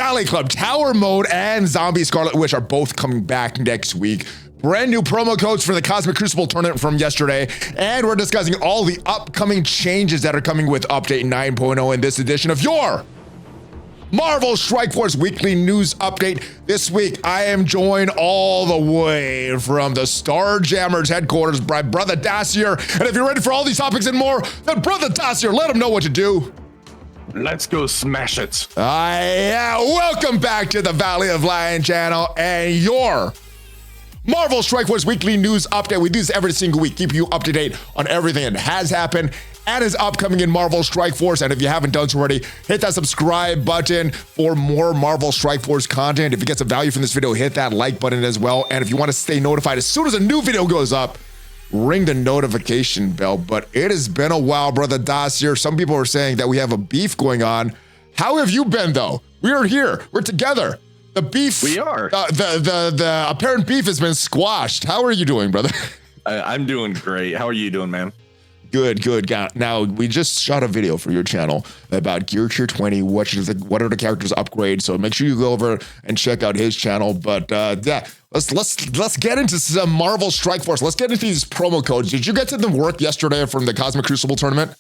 Valley Club, Tower Mode, and Zombie Scarlet Witch are both coming back next week. Brand new promo codes for the Cosmic Crucible tournament from yesterday, and we're discussing all the upcoming changes that are coming with Update 9.0 in this edition of your Marvel Strike Force Weekly News Update. This week, I am joined all the way from the Starjammers headquarters by Brother Dacier. And if you're ready for all these topics and more, then Brother Dacier, let him know what to do. Let's go smash it. Yeah, welcome back to the ValleyFlyin channel and your Marvel Strike Force Weekly News Update. We do this every single week, keep you up to date on everything that has happened and is upcoming in Marvel Strike Force. And if you haven't done so already, hit that subscribe button for more Marvel Strike Force content. If you get some value from this video, hit that like button as well. And if you want to stay notified as soon as a new video goes up, ring the notification bell. But it has been a while, Brother Dacier. Some people are saying that we have a beef going on. How have you been, though? We are here. We're together. The beef. We are. The apparent beef has been squashed. How are you doing, brother? I'm doing great. How are you doing, man? Good. Now, we just shot a video for your channel about GT20. What are the characters upgrades? So make sure you go over and check out his channel. But yeah, let's get into some Marvel Strike Force. Let's get into these promo codes. Did you get to them work yesterday from the Cosmic Crucible tournament?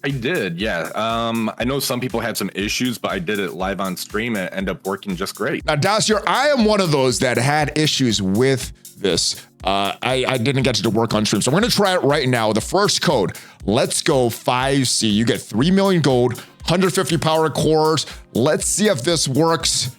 I did, yeah. I know some people had some issues, but I did it live on stream and it ended up working just great. Now, Dacier, I am one of those that had issues with this. I didn't get to work on stream, so we're gonna try it right now. The first code, let's go 5C. You get 3 million gold, 150 power cores. Let's see if this works.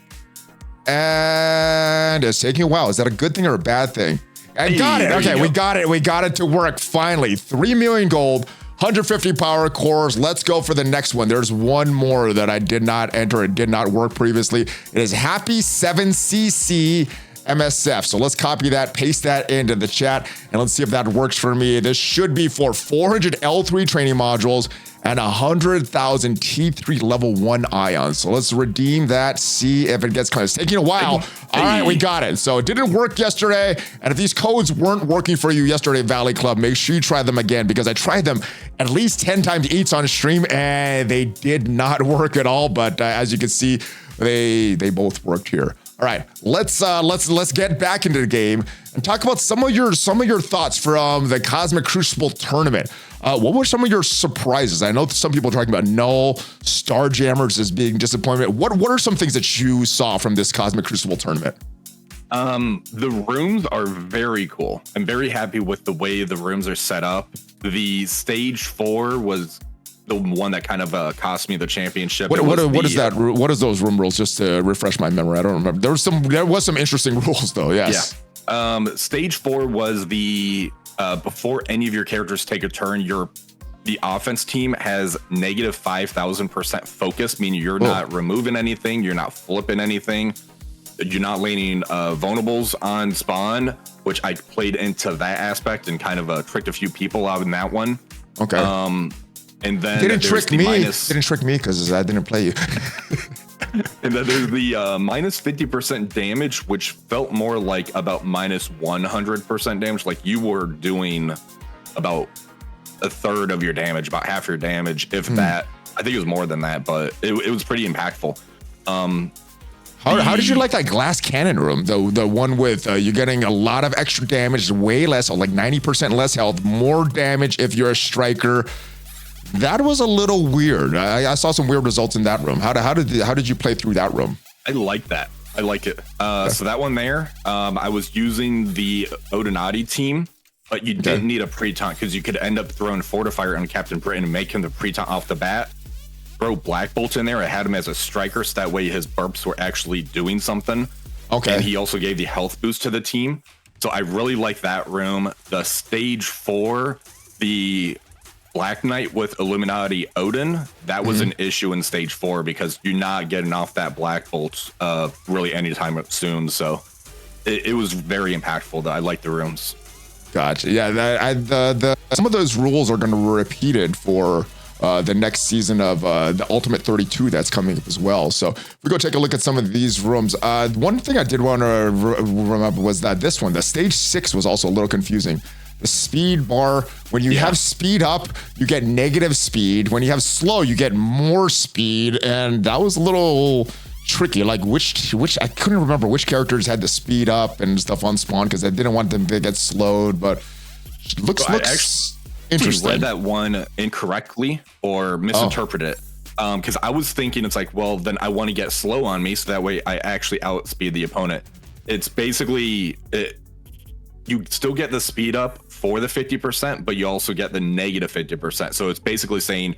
And it's taking a while. Is that a good thing or a bad thing? I got it. Okay, we got it. We got it to work finally. 3 million gold, 150 power cores. Let's go for the next one. There's one more that I did not enter. It did not work previously. It is Happy 7cc MSF. So let's copy that, paste that into the chat, and let's see if that works for me. This should be for 400 L3 training modules and 100,000 T3 level 1 ions. So let's redeem that, see if it gets close. It's taking a while. All right, we got it. So it didn't work yesterday. And if these codes weren't working for you yesterday, Valley Club, make sure you try them again, because I tried them at least 10 times each on stream and they did not work at all. But as you can see, they both worked here. All right, let's get back into the game and talk about some of your thoughts from the Cosmic Crucible tournament. What were some of your surprises? I know some people are talking about Knull, Starjammers as being disappointment. What are some things that you saw from this Cosmic Crucible tournament? The rooms are very cool. I'm very happy with the way the rooms are set up. The stage 4 was the one that kind of cost me the championship. What is that? What is those room rules? Just to refresh my memory, I don't remember. There was some interesting rules though. Yes. Yeah. Stage 4 was the before any of your characters take a turn, the offense team has negative 5,000% focus, meaning you're not removing anything, you're not flipping anything, you're not laning vulnerables on spawn, which I played into that aspect and kind of tricked a few people out in that one. Okay. And then didn't trick me because I didn't play you. And then there's the minus 50% damage, which felt more like about minus 100% damage. Like you were doing about a third of your damage, about half your damage, if that. I think it was more than that, but it was pretty impactful. How did you like that glass cannon room? The one with you getting a lot of extra damage, way less, like 90% less health, more damage if you're a striker. That was a little weird. I saw some weird results in that room. How did you play through that room? I like that. I like it. So that one there, I was using the Odinati team, but you didn't need a pre-taunt because you could end up throwing Fortifier on Captain Britain and make him the pre-taunt off the bat. Throw Black Bolt in there. I had him as a striker, so that way his burps were actually doing something. Okay. And he also gave the health boost to the team. So I really like that room. The stage 4, the Black Knight with Illuminati Odin, that was an issue in stage 4 because you're not getting off that Black Bolt really anytime soon. So it was very impactful. I like the rooms. Gotcha. Yeah, some of those rules are going to be repeated for the next season of the Ultimate 32 that's coming up as well. So if we go take a look at some of these rooms. One thing I did want to remember was that this one, the stage 6, was also a little confusing. The speed bar, when you have speed up, you get negative speed. When you have slow, you get more speed. And that was a little tricky. Like which I couldn't remember which characters had the speed up and stuff on spawn because I didn't want them to get slowed. But looks interesting. I read that one incorrectly or misinterpreted it. Because I was thinking it's like, well, then I want to get slow on me so that way I actually outspeed the opponent. It's basically you still get the speed up for the 50%, but you also get the negative 50%. So it's basically saying,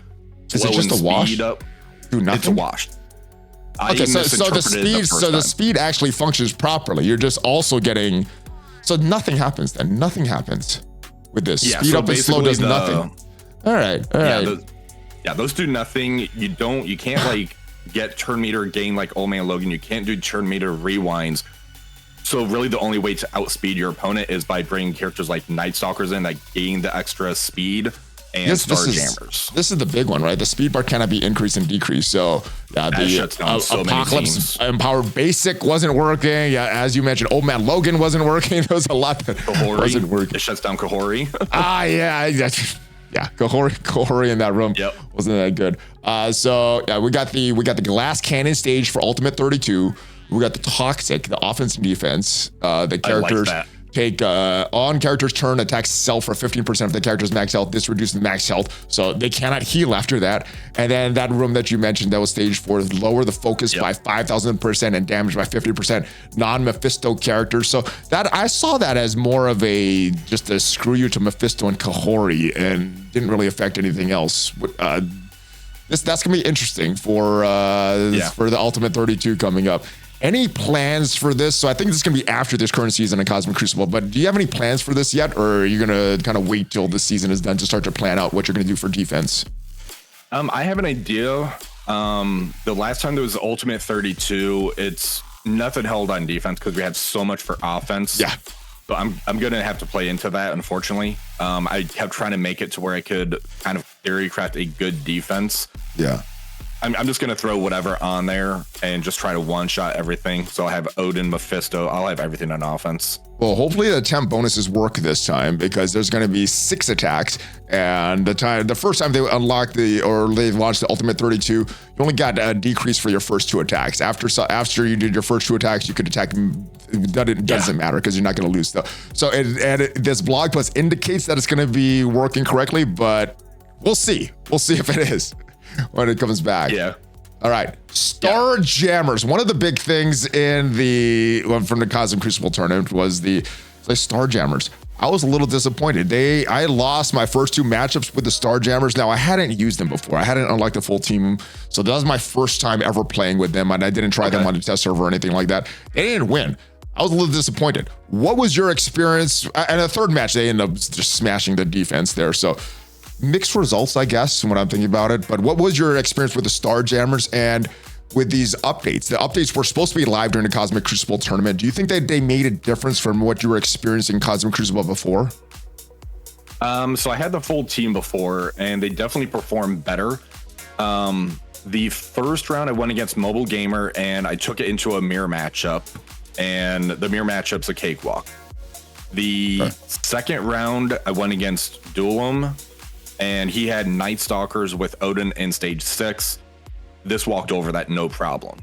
is it just a wash? Speed up, do nothing? It's a wash. Okay, so the speed actually functions properly. You're just also getting, so nothing happens then. Nothing happens with this. Yeah, speed so up and slow does nothing. All right. Those do nothing. You can't like get turn meter gain like Old Man Logan. You can't do turn meter rewinds. So really the only way to outspeed your opponent is by bringing characters like Night Stalkers in that gain the extra speed and Star Jammers. This is the big one, right? The speed bar cannot be increased and decreased. So yeah, the Apocalypse Empower Basic wasn't working. Yeah, as you mentioned, Old Man Logan wasn't working. There was a lot that wasn't working. It shuts down Kahori. Yeah, Kahori in that room wasn't that good. So yeah, we got the glass cannon stage for Ultimate 32. We got the Toxic, the offense and defense. The characters take on character's turn, attacks self for 15% of the character's max health. This reduces max health, so they cannot heal after that. And then that room that you mentioned, that was stage 4, lower the focus by 5,000% and damage by 50%. Non-Mephisto characters. So that I saw that as more of just a screw you to Mephisto and Kahori, and didn't really affect anything else. That's gonna be interesting for the Ultimate 32 coming up. Any plans for this? So I think this is going to be after this current season in Cosmic Crucible, but do you have any plans for this yet? Or are you going to kind of wait till the season is done to start to plan out what you're going to do for defense? I have an idea. The last time there was Ultimate 32, it's nothing held on defense because we had so much for offense. Yeah. So I'm going to have to play into that, unfortunately. I kept trying to make it to where I could kind of theory craft a good defense. Yeah. I'm just going to throw whatever on there and just try to one-shot everything. So I'll have Odin, Mephisto. I'll have everything on offense. Well, hopefully the temp bonuses work this time because there's going to be 6 attacks. And the first time they unlocked they launched the Ultimate 32, you only got a decrease for your first 2 attacks. After you did your first 2 attacks, you could attack. It doesn't matter because you're not going to lose stuff. So this blog post indicates that it's going to be working correctly, but we'll see. We'll see if it is when it comes back. Yeah. All right. Star Jammers. One of the big things from the Cosmic Crucible tournament was the Star Jammers. I was a little disappointed. I lost my first 2 matchups with the Star Jammers. Now, I hadn't used them before. I hadn't unlocked the full team. So that was my first time ever playing with them. And I didn't try them on a test server or anything like that. They didn't win. I was a little disappointed. What was your experience? And the third match, they ended up just smashing the defense there. So mixed results, I guess, when I'm thinking about it. But what was your experience with the Star Jammers and with these updates? The updates were supposed to be live during the Cosmic Crucible tournament. Do you think that they made a difference from what you were experiencing in Cosmic Crucible before? So I had the full team before, and they definitely performed better. The first round, I went against Mobile Gamer, and I took it into a mirror matchup, and the mirror matchup's a cakewalk. The second round, I went against Duelum, and he had Night Stalkers with Odin in stage 6. This walked over that no problem.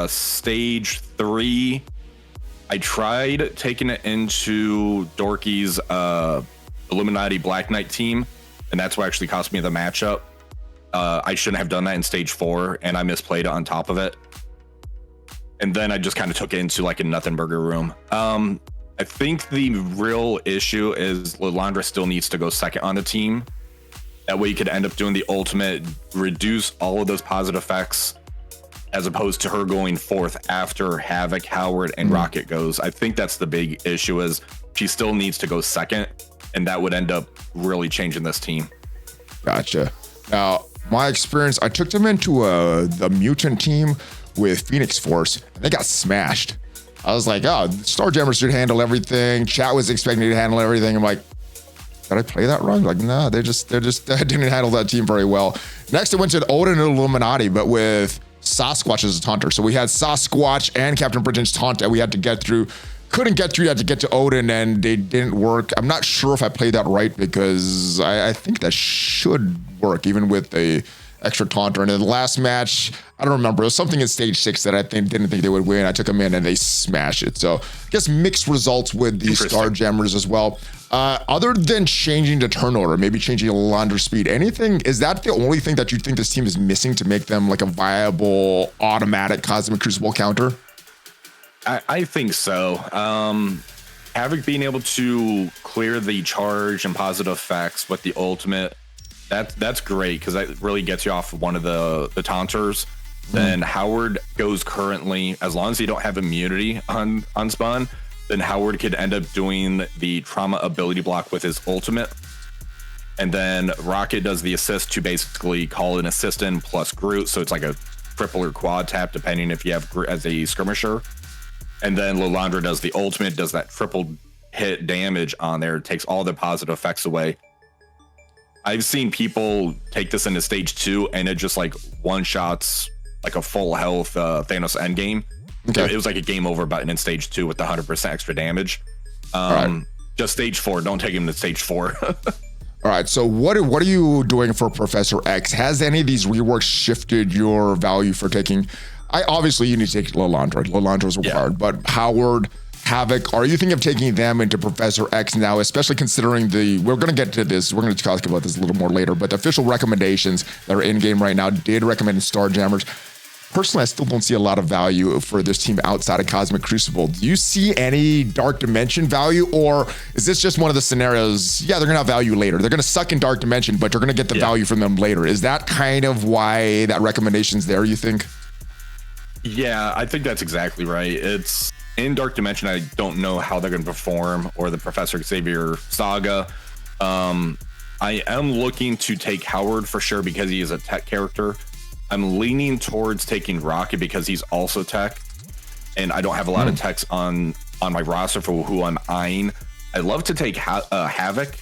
Stage 3, I tried taking it into Dorky's Illuminati Black Knight team, and that's what actually cost me the matchup. I shouldn't have done that in stage 4, and I misplayed it on top of it. And then I just kind of took it into like a nothing burger room. I think the real issue is Lilandra still needs to go second on the team. That way you could end up doing the ultimate, reduce all of those positive effects, as opposed to her going 4th after Havoc, Howard, and Rocket goes. I think that's the big issue is she still needs to go second, and that would end up really changing this team. Gotcha. Now, my experience, I took them into the mutant team with Phoenix Force, and they got smashed. I was like, oh, Starjammers should handle everything. Chat was expecting to handle everything. I'm like, did I play that wrong? Like, no, they just didn't handle that team very well. Next, it went to Odin and Illuminati, but with Sasquatch as a taunter. So we had Sasquatch and Captain Britain's taunt that we had to get through. Couldn't get through that to get to Odin, and they didn't work. I'm not sure if I played that right because I think that should work, even with a extra taunter. And in the last match, I don't remember. It was something in stage 6 that I didn't think they would win. I took them in and they smashed it. So I guess mixed results with the Starjammers as well. Other than changing the turn order, maybe changing a launder speed, anything, is that the only thing that you think this team is missing to make them like a viable automatic Cosmic Crucible counter? I think so. Havoc being able to clear the charge and positive effects with the ultimate, that's great because that really gets you off one of the taunters. Then Howard goes currently, as long as you don't have immunity on spawn, then Howard could end up doing the trauma ability block with his ultimate. And then Rocket does the assist to basically call an assistant plus Groot. So it's like a triple or quad tap, depending if you have Groot as a skirmisher. And then Lilandra does the ultimate, does that triple hit damage on there, takes all the positive effects away. I've seen people take this into stage 2 and it just like one shots like a full health Thanos endgame. Okay. It was like a game over button in stage 2 with the 100% extra damage. Just stage 4, don't take him to stage 4. All right, so what are you doing for Professor X? Has any of these reworks shifted your value for taking? Obviously you need to take Lilandra. Lilandra is required, but Howard, Havoc, are you thinking of taking them into Professor X now, especially considering we're going to get to this, we're going to talk about this a little more later, but the official recommendations that are in game right now did recommend Starjammers. Personally, I still don't see a lot of value for this team outside of Cosmic Crucible. Do you see any Dark Dimension value, or is this just one of the scenarios? Yeah, they're going to have value later. They're going to suck in Dark Dimension, but they're going to get the value from them later. Is that kind of why that recommendation's there, you think? Yeah, I think that's exactly right. It's in Dark Dimension. I don't know how they're going to perform, or the Professor Xavier saga. I am looking to take Howard for sure because he is a tech character. I'm leaning towards taking Rocket because he's also tech, and I don't have a lot of techs on my roster for who I'm eyeing. I'd love to take Havoc,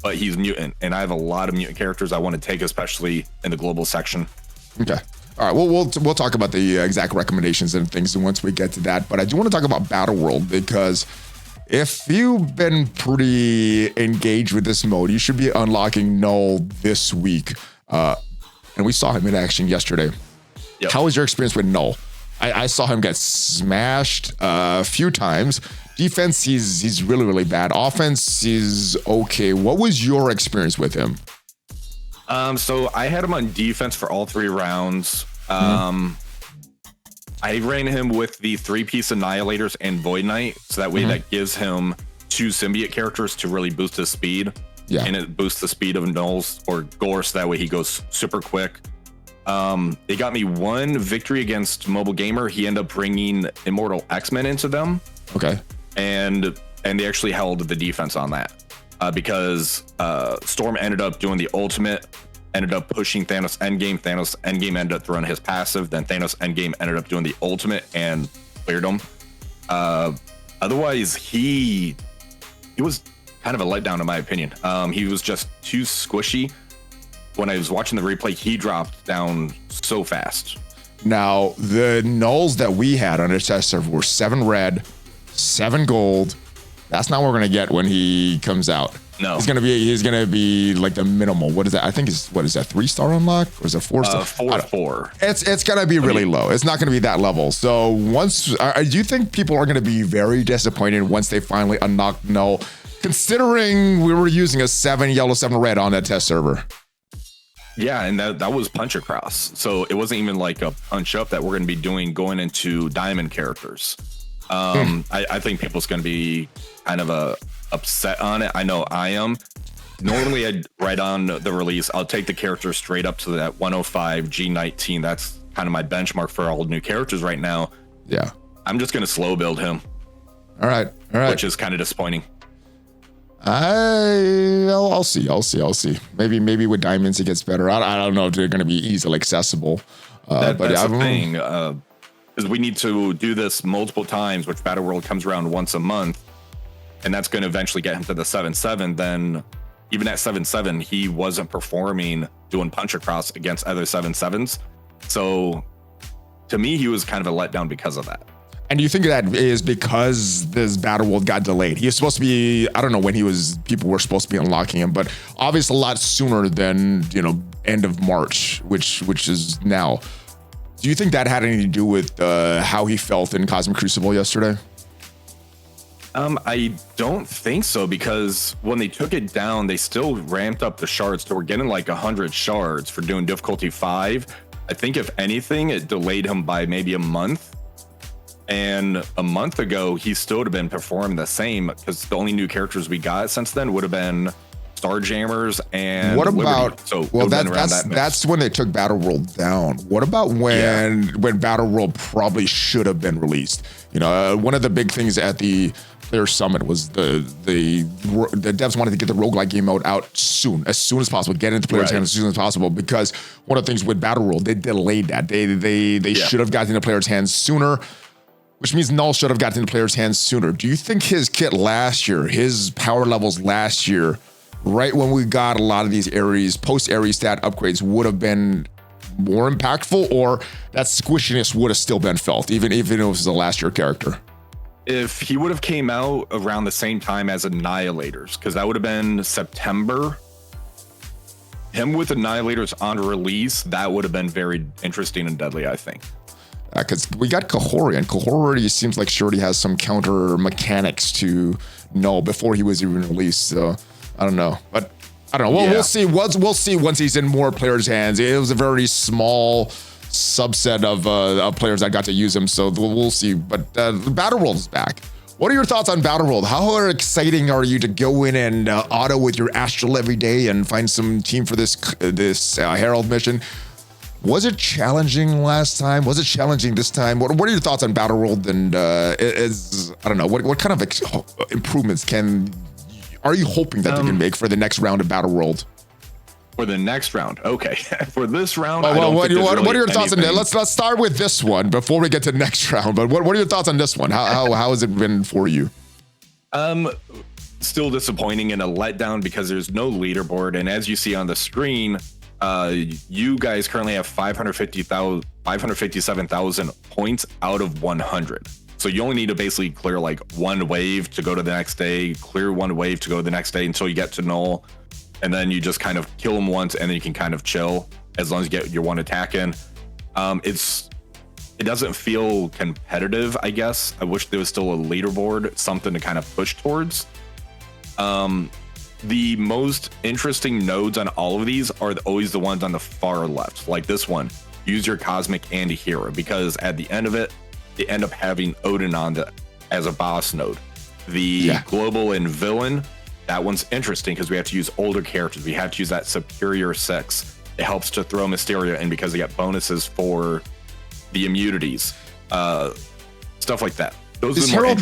but he's mutant, and I have a lot of mutant characters I want to take, especially in the global section. Okay. All right, well, we'll talk about the exact recommendations and things once we get to that. But I do want to talk about Battleworld because if you've been pretty engaged with this mode, you should be unlocking Knull this week. And we saw him in action yesterday. Yep. How was your experience with Knull? I saw him get smashed a few times. Defense, he's really, really bad. Offense is okay. What was your experience with him? So I had him on defense for all 3 rounds. I ran him with the 3-piece Annihilators and Void Knight, so that way that gives him 2 symbiote characters to really boost his speed. Yeah. And it boosts the speed of Knull's or Gore, so that way he goes super quick. It got me 1 victory against Mobile Gamer. He ended up bringing Immortal X-Men into them. Okay. And they actually held the defense on that. Because Storm ended up doing the ultimate, ended up pushing Thanos endgame. Thanos endgame ended up throwing his passive. Then Thanos endgame ended up doing the ultimate and cleared him. Otherwise, he was kind of a letdown in my opinion. He was just too squishy. When I was watching the replay, he dropped down so fast. Now, the Knulls that we had on our test server were 7 red, 7 gold. That's not what we're gonna get when he comes out. No, he's gonna be like the minimal. What is that? I think is 3-star unlock or is it 4-star? 4. It's gonna be really low. It's not gonna be that level. So once, do you think people are gonna be very disappointed once they finally unlock Knull, considering we were using a 7 yellow, 7 red on that test server? Yeah, and that was punch across. So it wasn't even like a punch up that we're gonna be doing going into diamond characters. I think people's gonna be kind of upset on it. I know I am. Normally, right on the release, I'll take the character straight up to that 105 G19. That's kind of my benchmark for all new characters right now. Yeah. I'm just going to slow build him. All right. Which is kind of disappointing. I'll see. Maybe with diamonds it gets better. I don't know if they're going to be easily accessible. That's the thing. Because we need to do this multiple times, which Battleworld comes around once a month. And that's going to eventually get him to the 7-7. Then even at 7-7, he wasn't performing doing punch across against other 7-7s. So to me, he was kind of a letdown because of that. And do you think that is because this Battleworld got delayed? He was supposed to be, I don't know when people were supposed to be unlocking him, but obviously a lot sooner than, end of March, which is now. Do you think that had anything to do with how he felt in Cosmic Crucible yesterday? I don't think so, because when they took it down, they still ramped up the shards. So we're getting like 100 shards for doing difficulty 5. I think if anything, it delayed him by maybe a month. And a month ago, he still would have been performing the same, because the only new characters we got since then would have been Starjammers and what about Liberty. So well that's when they took Battleworld down. What about when Battleworld probably should have been released? You know, one of the big things at the Player Summit was the devs wanted to get the roguelike game mode out as soon as possible, get into players' hands as soon as possible, because one of the things with Battleworld, they delayed that. They should have gotten into players' hands sooner, which means Knull should have gotten into players' hands sooner. Do you think his kit last year, his power levels last year, right when we got a lot of these Ares, post-Ares stat upgrades, would have been more impactful, or that squishiness would have still been felt, even if it was a last year character? If he would have came out around the same time as Annihilators, because that would have been September, him with Annihilators on release, that would have been very interesting and deadly, I think. Because we got Kahori, and Kahori already seems like she already has some counter mechanics to Knull before he was even released, so I don't know. But I don't know. Well, we'll see. We'll see once he's in more players' hands. It was a very small subset of players that got to use him, so we'll see. But Battleworld is back. What are your thoughts on Battleworld? How exciting are you to go in and auto with your Astral every day and find some team for this Herald mission? Was it challenging last time? Was it challenging this time? What are your thoughts on Battleworld? And I don't know, what kind of improvements are you hoping that they can make for the next round of Battleworld? For the next round, okay. For this round, what are your thoughts on that? Let's start with this one before we get to the next round. But what are your thoughts on this one? How has it been for you? Still disappointing and a letdown, because there's no leaderboard, and as you see on the screen, you guys currently have 557,000 points out of 100. So you only need to basically clear like one wave to go to the next day, clear one wave to go to the next day until you get to Knull. And then you just kind of kill them once, and then you can kind of chill as long as you get your one attack in. It doesn't feel competitive, I guess. I wish there was still a leaderboard, something to kind of push towards. The most interesting nodes on all of these are always the ones on the far left, like this one. Use your Cosmic and Hero, because at the end of it, they end up having Odin on as a boss node. The Global and Villain, that one's interesting because we have to use older characters. We have to use that Superior 6. It helps to throw Mysteria in because they get bonuses for the immunities, stuff like that. These Herald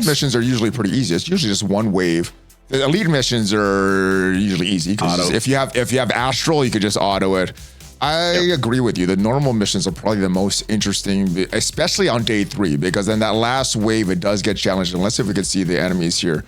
missions are usually pretty easy. It's usually just one wave. The elite missions are usually easy because if you have Astral, you could just auto it. I agree with you. The normal missions are probably the most interesting, especially on day 3, because then that last wave, it does get challenged. And let's see if we can see the enemies here.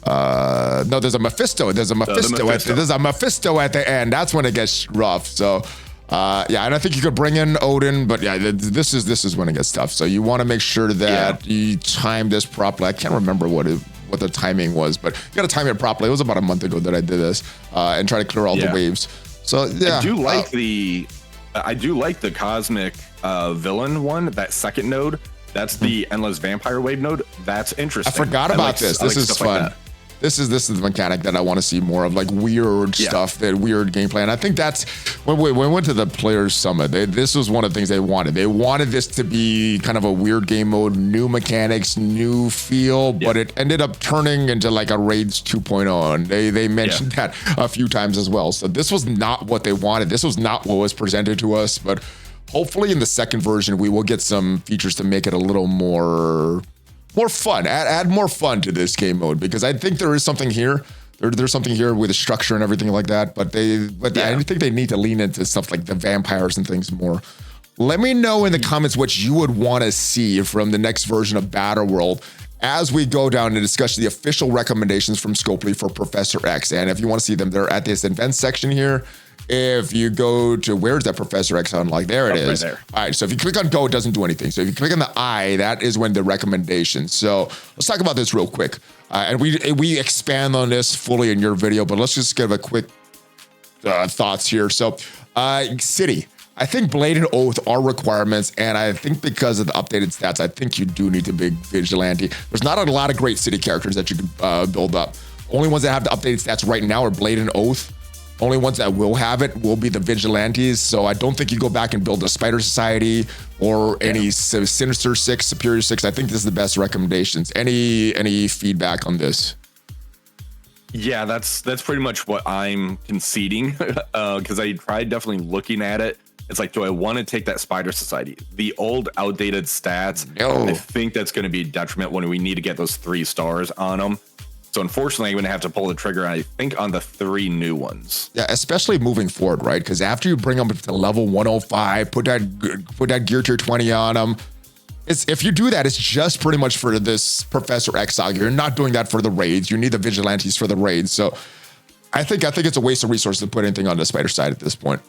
No, there's a Mephisto. There's a Mephisto at the end. That's when it gets rough. So, and I think you could bring in Odin, but this is when it gets tough. So you want to make sure that you time this properly. I can't remember what the timing was, but you got to time it properly. It was about a month ago that I did this and try to clear all the waves. So I do like the Cosmic Villain one, that second node. That's the Endless Vampire Wave node. That's interesting. I forgot about this. This is fun. Like this is the mechanic that I want to see more of, like weird stuff, that weird gameplay. And I think that's when we went to the Players Summit. This was one of the things they wanted. They wanted this to be kind of a weird game mode, new mechanics, new feel, but it ended up turning into like a Raids 2.0. And they mentioned that a few times as well. So this was not what they wanted. This was not what was presented to us, but hopefully in the second version, we will get some features to make it a little more fun, add more fun to this game mode, because I think there is something here. There's something here with the structure and everything like that, but I think they need to lean into stuff like the vampires and things more. Let me know in the comments what you would want to see from the next version of Battleworld as we go down and discuss the official recommendations from Scopely for Professor X. And if you want to see them, they're at this events section here. If you go to, where's that Professor X unlock? There it is. Right there. All right, so if you click on go, it doesn't do anything. So if you click on the I, that is when the recommendations. So let's talk about this real quick. And we expand on this fully in your video, but let's just give a quick thoughts here. So City. I think Blade and Oath are requirements, and I think because of the updated stats, I think you do need to be Vigilante. There's not a lot of great City characters that you can build up. Only ones that have the updated stats right now are Blade and Oath. Only ones that will have it will be the Vigilantes. So I don't think you go back and build a Spider Society or any Sinister Six, Superior Six. I think this is the best recommendations. Any feedback on this? Yeah, that's pretty much what I'm conceding because I tried definitely looking at it. It's like, do I want to take that Spider Society? The old outdated stats, No. I think that's going to be a detriment when we need to get those 3 stars on them. So unfortunately, I'm going to have to pull the trigger, I think, on the 3 new ones. Yeah, especially moving forward, right? Because after you bring them to level 105, put that gear tier 20 on them. If you do that, it's just pretty much for this Professor X Saga. You're not doing that for the raids. You need the Vigilantes for the raids. So I think it's a waste of resources to put anything on the Spider side at this point.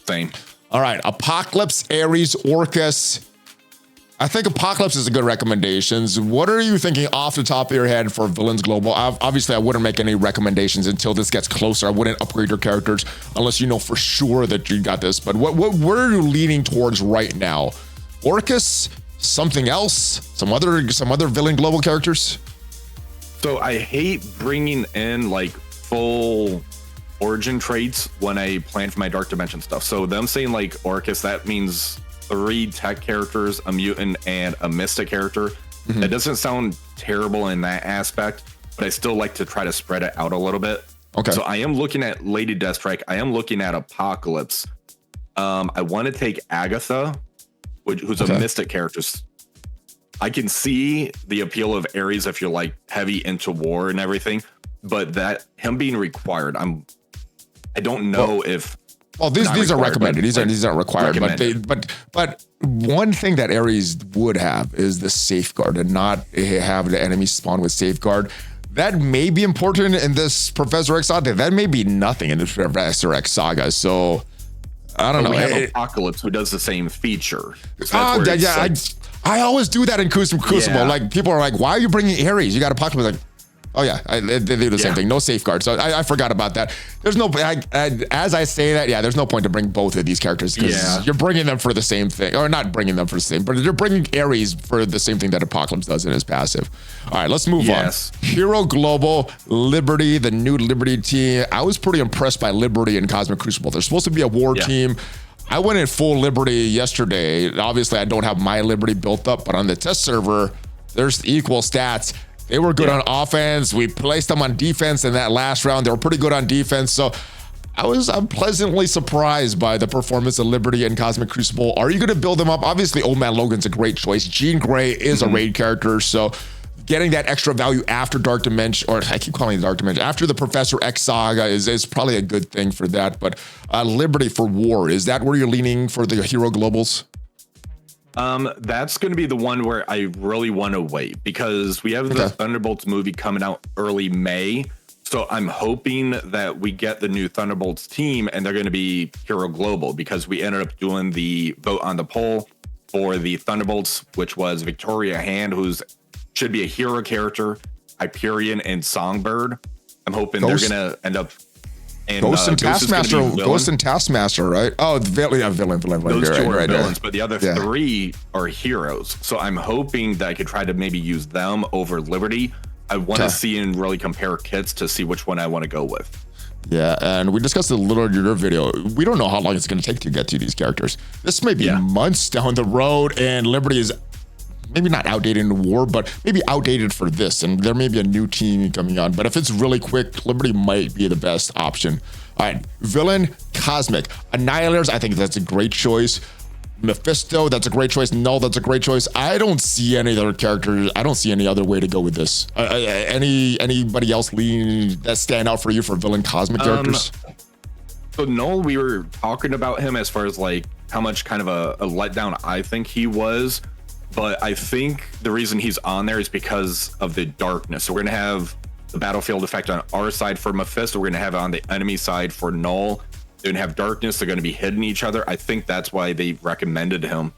Same. All right, Apocalypse, Ares, Orcus. I think Apocalypse is a good recommendations. What are you thinking off the top of your head for Villains Global? Obviously, I wouldn't make any recommendations until this gets closer. I wouldn't upgrade your characters unless you know for sure that you got this. But where are you leaning towards right now? Orcus, something else, some other Villain Global characters? So I hate bringing in like full origin traits when I plan for my Dark Dimension stuff. So them saying like Orcus, that means 3 tech characters, a mutant, and a mystic character. Mm-hmm. That doesn't sound terrible in that aspect, but I still like to try to spread it out a little bit. Okay. So I am looking at Lady Deathstrike. I am looking at Apocalypse. I want to take Agatha, who's a mystic character. I can see the appeal of Ares if you're like heavy into war and everything, but that him being required, I don't know if. Well, these are recommended. These aren't required. But one thing that Ares would have is the safeguard, and not have the enemy spawn with safeguard. That may be important in this Professor X Saga. That may be nothing in this Professor X Saga. So I don't know. We have Apocalypse who does the same feature. I always do that in Crucible. Yeah. Like people are like, "Why are you bringing Ares? You got Apocalypse." Like, oh yeah, they do the same thing. No safeguard. So I forgot about that. There's no, as I say that, there's no point to bring both of these characters because you're bringing them for the same thing, or not bringing them for the same, but you're bringing Ares for the same thing that Apocalypse does in his passive. All right, let's move on. Hero Global, Liberty, the new Liberty team. I was pretty impressed by Liberty and Cosmic Crucible. They're supposed to be a war team. I went in full Liberty yesterday. Obviously, I don't have my Liberty built up, but on the test server, there's equal stats. They were good on offense. We placed them on defense in that last round. They were pretty good on defense. So I'm pleasantly surprised by the performance of Liberty and Cosmic Crucible. Are you going to build them up? Obviously, Old Man Logan's a great choice. Jean Grey is a raid character. So getting that extra value after Dark Dimension, or I keep calling it Dark Dimension, after the Professor X Saga is probably a good thing for that. But Liberty for war, is that where you're leaning for the Hero Globals? That's going to be the one where I really want to wait because we have the Thunderbolts movie coming out early May. So I'm hoping that we get the new Thunderbolts team and they're going to be Hero Global because we ended up doing the vote on the poll for the Thunderbolts, which was Victoria Hand, should be a hero character, Hyperion, and Songbird. I'm hoping they're going to end up. And Ghost and Taskmaster, right? Oh, villain. Those two are villains, but the other 3 are heroes. So I'm hoping that I could try to maybe use them over Liberty. I want to see and really compare kits to see which one I want to go with. Yeah, and we discussed a little in your video. We don't know how long it's going to take to get to these characters. This may be months down the road, and Liberty is maybe not outdated in war, but maybe outdated for this. And there may be a new team coming on. But if it's really quick, Liberty might be the best option. All right, Villain, Cosmic. Annihilators, I think that's a great choice. Mephisto, that's a great choice. Knull, that's a great choice. I don't see any other characters. I don't see any other way to go with this. Anybody else that stand out for you for Villain, Cosmic characters? So Knull, we were talking about him as far as like how much kind of a letdown I think he was. But I think the reason he's on there is because of the darkness. So we're going to have the battlefield effect on our side for Mephisto. We're going to have it on the enemy side for Knull. They're going to have darkness. They're going to be hitting each other. I think that's why they recommended him.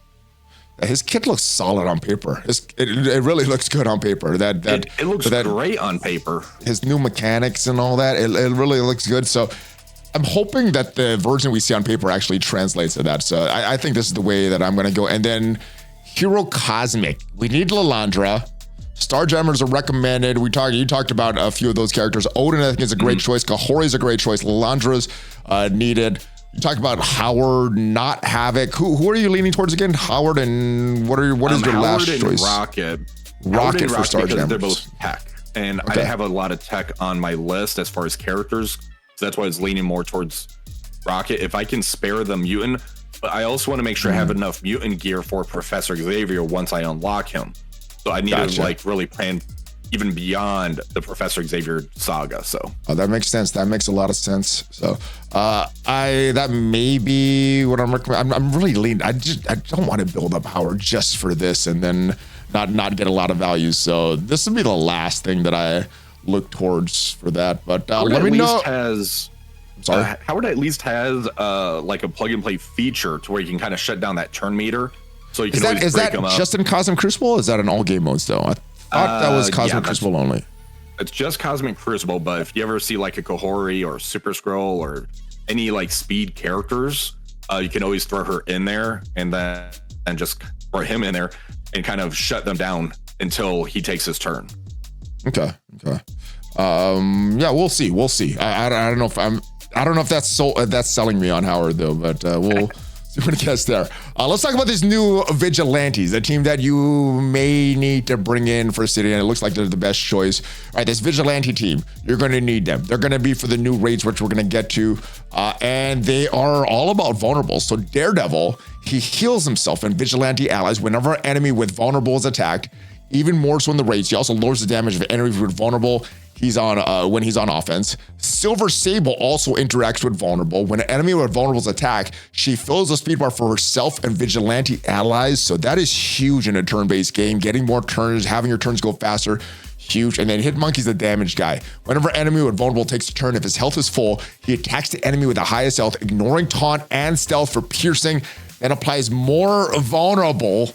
His kit looks solid on paper. It really looks good on paper. It looks great on paper. His new mechanics and all that, it really looks good. So I'm hoping that the version we see on paper actually translates to that. So I think this is the way that I'm going to go. And then Hero Cosmic. We need Lilandra. Starjammers are recommended. You talked about a few of those characters. Odin, I think, is a great choice. Kahori is a great choice. Lilandra's needed. You talked about Howard, not Havoc. Who are you leaning towards again? Howard and what is your Howard last choice? Rocket. Rocket for Starjammers. They're both tech. And okay. I have a lot of tech on my list as far as characters. So that's why I was leaning more towards Rocket. If I can spare the mutant, but I also want to make sure I have enough mutant gear for Professor Xavier once I unlock him. So I need to like really plan even beyond the Professor Xavier saga. So that makes sense. That makes a lot of sense. So that may be what I'm recommending. I'm really leaning. I don't want to build up Howard just for this and then not get a lot of value. So this would be the last thing that I look towards for that. But let me know. Howard at least has like a plug and play feature to where you can kind of shut down that turn meter. So you can always break them up. Is that just in Cosmic Crucible? Or is that in all game modes though? I thought that was Cosmic Crucible only. It's just Cosmic Crucible, but if you ever see like a Kahori or Super Scroll or any like speed characters, you can always throw her in there and just throw him in there and kind of shut them down until he takes his turn. Okay. Yeah, we'll see. I don't know if that's selling me on Howard though, but we'll see what it gets there. Let's talk about these new Vigilantes, a team that you may need to bring in for City, and it looks like they're the best choice. All right, this Vigilante team, you're going to need them. They're going to be for the new raids, which we're going to get to, and they are all about vulnerables. So Daredevil, he heals himself and Vigilante allies whenever an enemy with vulnerable is attacked. Even more so in the raids, he also lowers the damage of enemies with vulnerable. When he's on offense. Silver Sable also interacts with vulnerable. When an enemy with vulnerables attack, she fills the speed bar for herself and Vigilante allies. So that is huge in a turn-based game. Getting more turns, having your turns go faster, huge. And then Hitmonkey's the damage guy. Whenever an enemy with vulnerable takes a turn, if his health is full, he attacks the enemy with the highest health, ignoring taunt and stealth for piercing, then applies more vulnerable.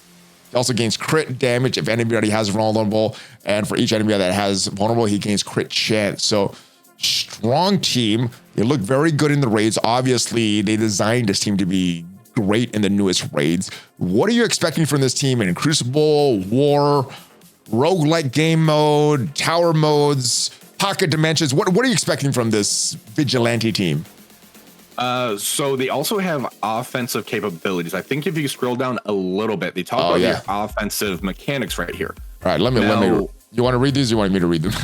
He also gains crit damage if anybody has vulnerable, and for each enemy that has vulnerable, he gains crit chance. So strong team. They look very good in the raids. Obviously, they designed this team to be great in the newest raids. What are you expecting from this team in Crucible, War, roguelike game mode, tower modes, pocket dimensions? What are you expecting from this Vigilante team? So they also have offensive capabilities. I think if you scroll down a little bit, they talk about your offensive mechanics right here. All right, let me. You want to read these? Or you want me to read them?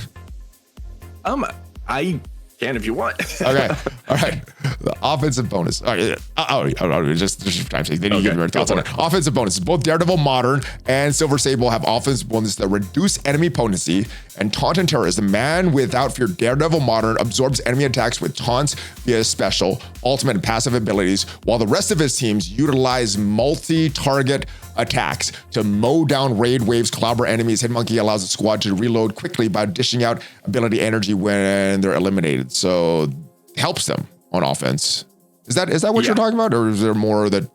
I can if you want. Okay. All right. The offensive bonus. All right. Just for time's sake. Then you give me your thoughts on it. Offensive bonuses. Both Daredevil Modern and Silver Sable have offensive bonuses that reduce enemy potency. And Taunt and Terror is the man without fear. Daredevil Modern absorbs enemy attacks with taunts via special, ultimate, and passive abilities, while the rest of his teams utilize multi-target attacks to mow down raid waves, clobber enemies. Hitmonkey allows the squad to reload quickly by dishing out ability energy when they're eliminated. So helps them on offense. Is that what you're talking about, or is there more that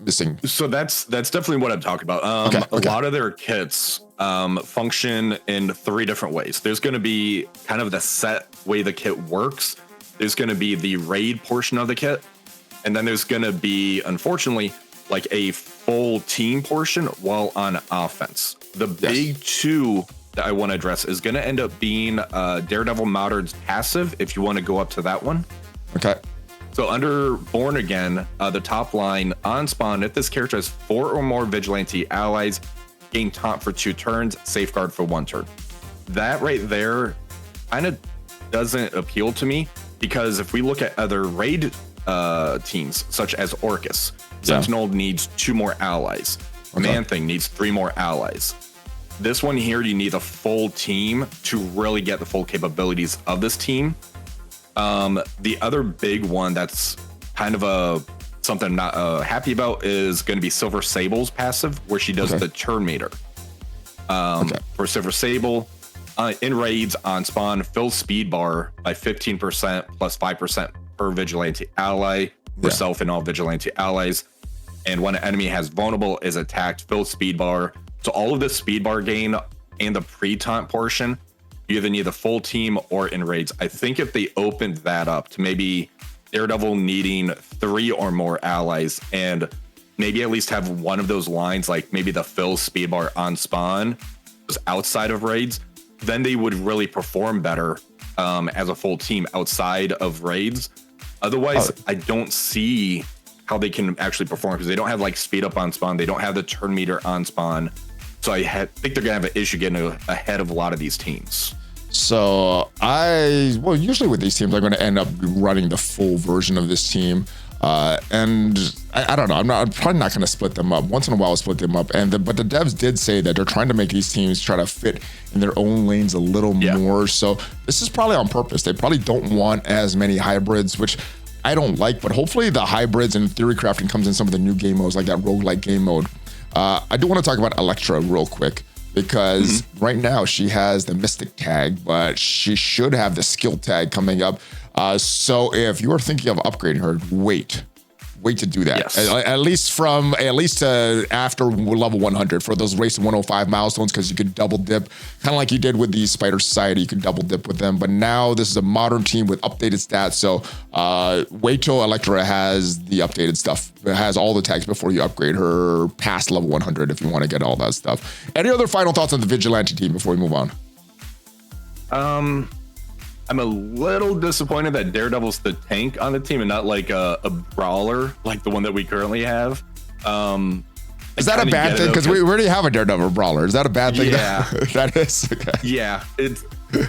missing? So that's definitely what I'm talking about. A lot of their kits function in 3 different ways. There's going to be kind of the set way the kit works. There's going to be the raid portion of the kit, and then there's going to be, unfortunately, like a full team portion while on offense. The big 2 that I want to address is going to end up being Daredevil Modern's passive, if you want to go up to that one. Okay. So under Born Again, the top line, on spawn, if this character has 4 or more Vigilante allies, gain taunt for 2 turns, safeguard for 1 turn. That right there kind of doesn't appeal to me, because if we look at other raid teams, such as Orcus, Sentinel needs 2 more allies. Man-Thing needs 3 more allies. This one here, you need a full team to really get the full capabilities of this team. The other big one that's kind of something I'm not happy about is going to be Silver Sable's passive, where she does the turn meter. For Silver Sable, in raids on spawn, fill speed bar by 15% plus 5% per Vigilante ally, herself and all Vigilante allies. And when an enemy has vulnerable is attacked, fill speed bar. So all of the speed bar gain and the pre-taunt portion you either need the full team or in raids. I think if they opened that up to maybe Daredevil needing 3 or more allies, and maybe at least have one of those lines, like maybe the fill speed bar on spawn was outside of raids, then they would really perform better as a full team outside of raids. Otherwise, I don't see how they can actually perform, because they don't have like speed up on spawn. They don't have the turn meter on spawn. So I think they're going to have an issue getting ahead of a lot of these teams. So usually with these teams, I'm going to end up running the full version of this team. And I don't know. I'm probably not going to split them up. Once in a while, I'll split them up. But the devs did say that they're trying to make these teams try to fit in their own lanes a little more. So this is probably on purpose. They probably don't want as many hybrids, which I don't like. But hopefully the hybrids and theory crafting comes in some of the new game modes, like that roguelike game mode. I do want to talk about Elektra real quick, because right now she has the Mystic tag, but she should have the skill tag coming up. So if you are thinking of upgrading her, wait to do that. Yes. At least after level 100 for those race 105 milestones, because you could double dip, kind of like you did with the Spider Society. You could double dip with them. But now this is a modern team with updated stats. So wait till Elektra has the updated stuff. It has all the tags before you upgrade her past level 100 if you want to get all that stuff. Any other final thoughts on the Vigilante team before we move on? I'm a little disappointed that Daredevil's the tank on the team and not like a brawler like the one that we currently have. Is that a bad thing? Because we already have a Daredevil brawler. Is that a bad thing? Yeah. That is? Okay. Yeah.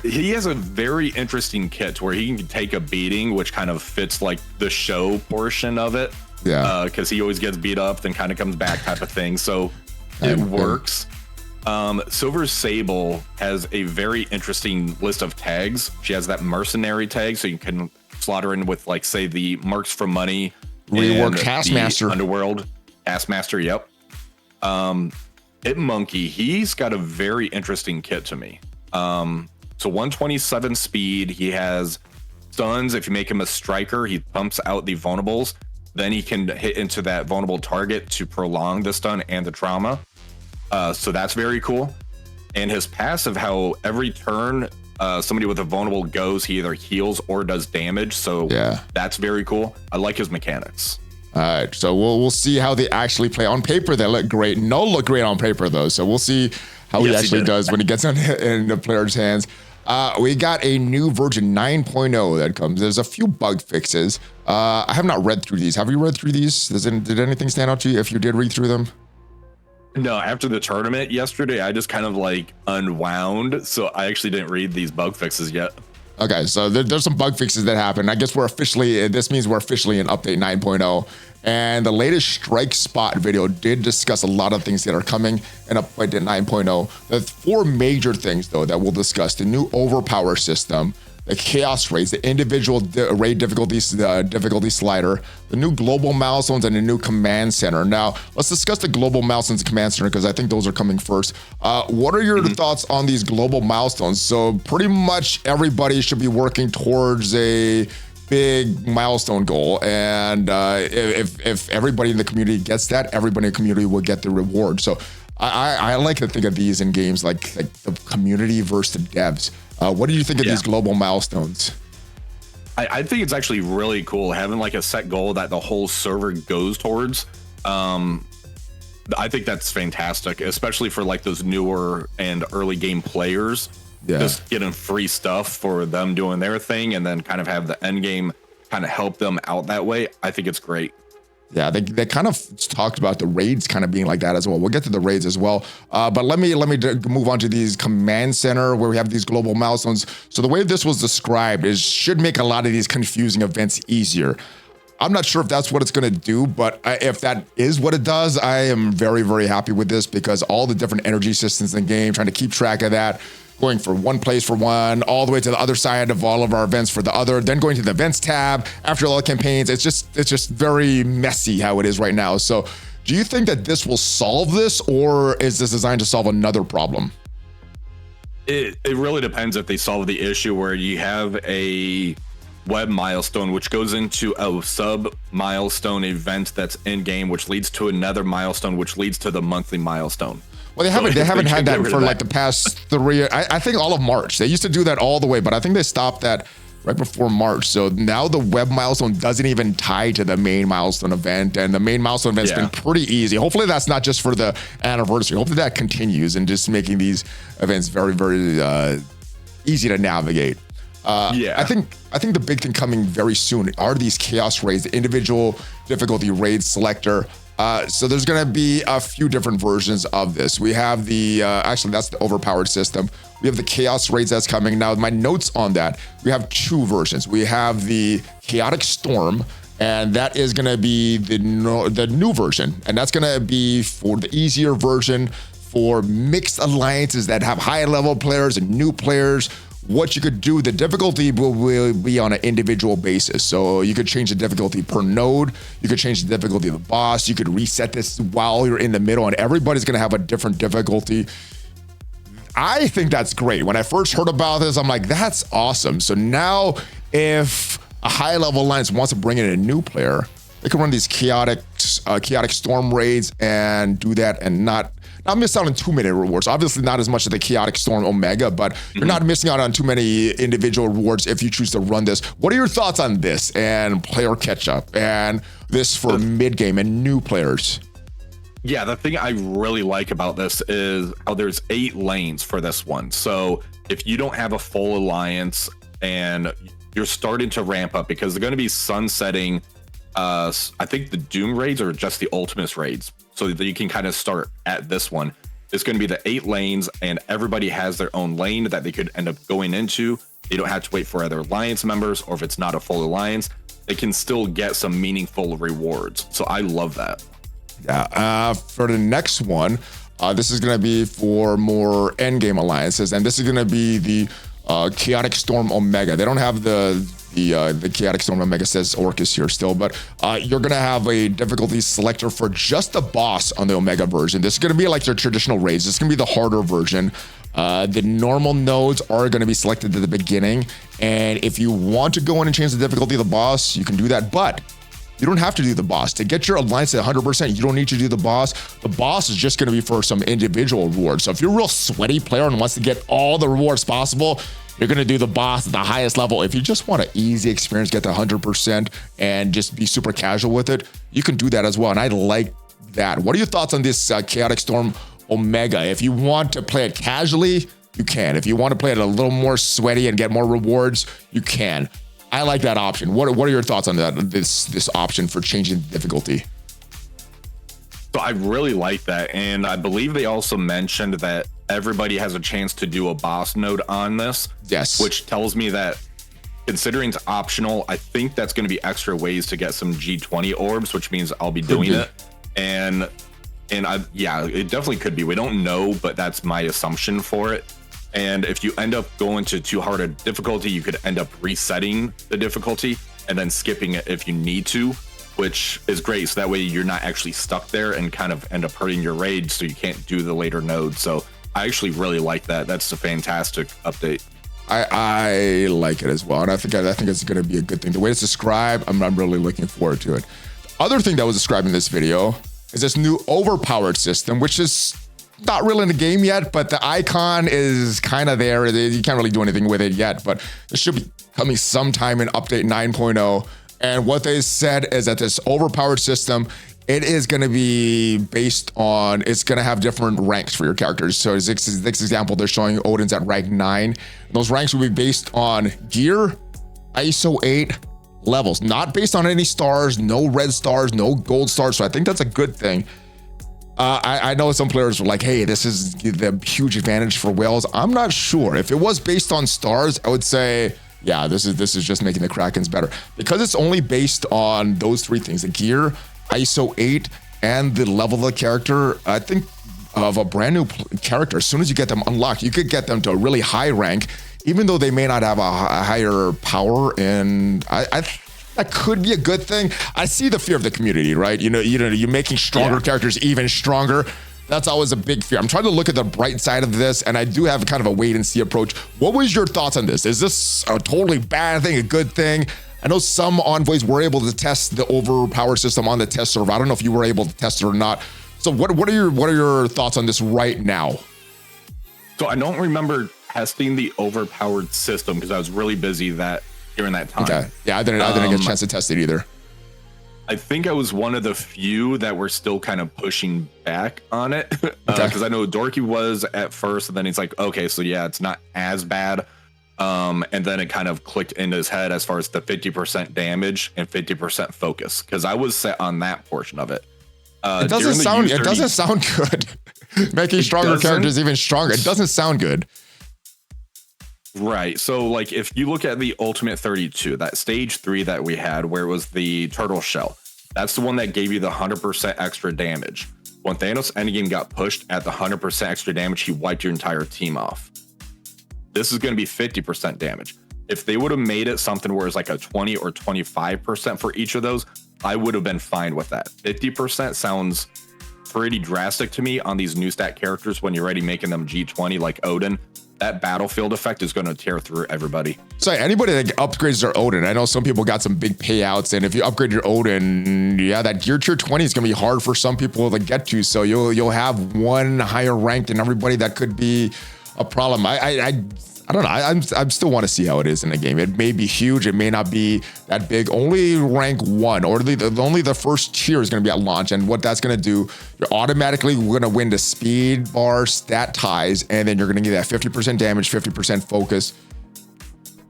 He has a very interesting kit where he can take a beating, which kind of fits like the show portion of it. Yeah. Because he always gets beat up, then kind of comes back type of thing. So it works. Silver Sable has a very interesting list of tags. She has that mercenary tag, so you can slot her in with, like, say, the Mercs for Money, Rework Taskmaster, Underworld Taskmaster. Yep. Hit Monkey, he's got a very interesting kit to me. So 127 speed. He has stuns. If you make him a striker, he pumps out the vulnerables. Then he can hit into that vulnerable target to prolong the stun and the trauma. So that's very cool. And his passive, how every turn somebody with a vulnerable goes, he either heals or does damage. So that's very cool. I like his mechanics. All right, so we'll see how they actually play. On paper, they look great. Knull look great on paper, though. So we'll see how he actually does when he gets in the player's hands. We got a new version 9.0 that comes. There's a few bug fixes. I have not read through these. Have you read through these? Did anything stand out to you if you did read through them? No, after the tournament yesterday, I just kind of like unwound. So I actually didn't read these bug fixes yet. Okay, so there's some bug fixes that happen. I guess this means we're officially in update 9.0. And the latest Strike Spot video did discuss a lot of things that are coming in update 9.0. The 4 major things, though, that we'll discuss: the new Overpower system, the chaos raids, the individual raid difficulties, the difficulty slider, the new global milestones, and the new command center. Now, let's discuss the global milestones and command center, because I think those are coming first. What are your thoughts on these global milestones? So pretty much everybody should be working towards a big milestone goal, and if everybody in the community gets that, everybody in the community will get the reward. So I like to think of these in games like the community versus the devs. What do you think of these global milestones? I think it's actually really cool having like a set goal that the whole server goes towards. I think that's fantastic, especially for like those newer and early game players. Just getting free stuff for them doing their thing, and then kind of have the end game kind of help them out that way. I think it's great. Yeah, they kind of talked about the raids kind of being like that as well. We'll get to the raids as well. But let me move on to these command center where we have these global milestones. So the way this was described is should make a lot of these confusing events easier. I'm not sure if that's what it's going to do, but if that is what it does, I am very, very happy with this, because all the different energy systems in the game, trying to keep track of that, going from one place for one, all the way to the other side of all of our events for the other, then going to the events tab after all the campaigns. It's just very messy how it is right now. So do you think that this will solve this, or is this designed to solve another problem? It really depends if they solve the issue where you have a web milestone, which goes into a sub milestone event that's in game, which leads to another milestone, which leads to the monthly milestone. Well, they haven't had that for like the past 3. I think all of March. They used to do that all the way, but I think they stopped that right before March. So now the web milestone doesn't even tie to the main milestone event, and the main milestone event's been pretty easy. Hopefully that's not just for the anniversary. Hopefully that continues and just making these events very, very easy to navigate. I think the big thing coming very soon are these chaos raids, the individual difficulty raids selector. So there's going to be a few different versions of this. We have the, actually that's the overpowered system. We have the chaos raids that's coming. Now, my notes on that, we have 2 versions. We have the chaotic storm, and that is going to be the new version. And that's going to be for the easier version for mixed alliances that have high level players and new players. What you could do, the difficulty will be on an individual basis. So you could change the difficulty per node. You could change the difficulty of the boss. You could reset this while you're in the middle, and everybody's going to have a different difficulty. I think that's great. When I first heard about this, I'm like, that's awesome. So now if a high level alliance wants to bring in a new player, they can run these chaotic storm raids and do that and not miss out on too many rewards. Obviously not as much as the chaotic storm omega, but you're not missing out on too many individual rewards if you choose to run this. What are your thoughts on this and player catch up and this for mid game and new players? Yeah, the thing I really like about this is how there's 8 lanes for this one. So if you don't have a full alliance and you're starting to ramp up, because they're going to be sunsetting, I think the Doom raids or just the Ultimus raids, so that you can kind of start at this one. It's going to be the 8 lanes, and everybody has their own lane that they could end up going into. They don't have to wait for other alliance members, or if it's not a full alliance, they can still get some meaningful rewards. So I love that. Yeah, for the next one, this is going to be for more endgame alliances, and this is going to be the Chaotic Storm Omega. They don't have the Chaotic Storm Omega, says Orcus here still, but you're going to have a difficulty selector for just the boss on the Omega version. This is going to be like your traditional raids. This is going to be the harder version. The normal nodes are going to be selected at the beginning, and if you want to go in and change the difficulty of the boss, you can do that, but you don't have to do the boss. To get your alliance at 100%, you don't need to do the boss. The boss is just going to be for some individual rewards. So if you're a real sweaty player and wants to get all the rewards possible, you're going to do the boss at the highest level. If you just want an easy experience, get to 100% and just be super casual with it, you can do that as well. And I like that. What are your thoughts on this Chaotic Storm Omega? If you want to play it casually, you can. If you want to play it a little more sweaty and get more rewards, you can. I like that option. What are your thoughts on that? This option for changing difficulty? So I really like that, and I believe they also mentioned that everybody has a chance to do a boss node on this. Yes, which tells me that considering it's optional, I think that's going to be extra ways to get some G20 orbs, which means I'll be doing it. And yeah, it definitely could be. We don't know, but that's my assumption for it. And if you end up going to too hard a difficulty, you could end up resetting the difficulty and then skipping it if you need to, which is great. So that way you're not actually stuck there and kind of end up hurting your raid, so you can't do the later nodes. So I actually really like that. That's a fantastic update. I like it as well, and I think it's going to be a good thing. The way it's described, I'm really looking forward to it. The other thing that was described in this video is this new overpowered system, which is not really in the game yet, but the icon is kind of there. You can't really do anything with it yet, but it should be coming sometime in update 9.0. And what they said is that this overpowered system, it is going to be based on, it's going to have different ranks for your characters. So this example, they're showing Odin's at rank 9. Those ranks will be based on gear, ISO 8, levels, not based on any stars, no red stars, no gold stars. So I think that's a good thing. I know some players were like, hey, this is the huge advantage for whales. I'm not sure. If it was based on stars, I would say, yeah, this is just making the Krakens better. Because it's only based on those 3 things, the gear, ISO 8, and the level of the character. I think of a brand new character, as soon as you get them unlocked, you could get them to a really high rank, even though they may not have a higher power. And that could be a good thing. I see the fear of the community, right? You're making stronger characters even stronger. That's always a big fear. I'm trying to look at the bright side of this, and I do have kind of a wait and see approach. What was your thoughts on this? Is this a totally bad thing, a good thing? I know some envoys were able to test the overpower system on the test server. I don't know if you were able to test it or not. So what are your thoughts on this right now? So I don't remember testing the overpowered system because I was really busy during that time. Okay. Yeah, I didn't get a chance to test it either. I think I was one of the few that were still kind of pushing back on it. Because I know Dorky was at first, and then he's like, okay, so yeah, it's not as bad. And then it kind of clicked into his head as far as the 50% damage and 50% focus. Because I was set on that portion of it. It doesn't sound good. Making stronger characters even stronger. It doesn't sound good. Right. So like if you look at the Ultimate 32, that stage 3 that we had where it was the turtle shell, that's the one that gave you the 100% extra damage. When Thanos Endgame got pushed at the 100% extra damage, he wiped your entire team off. This is going to be 50% damage. If they would have made it something where it's like a 20 or 25% for each of those, I would have been fine with that. 50% sounds pretty drastic to me on these new stat characters when you're already making them G20 like Odin. That battlefield effect is going to tear through everybody. So anybody that upgrades their Odin, I know some people got some big payouts, and if you upgrade your Odin, yeah, that gear tier 20 is going to be hard for some people to get to. So you'll have one higher rank than everybody. That could be a problem. I don't know. I still want to see how it is in the game. It may be huge. It may not be that big. Only rank 1 or only the first tier is going to be at launch. And what that's going to do, you're automatically going to win the speed bar stat ties. And then you're going to get that 50% damage, 50% focus.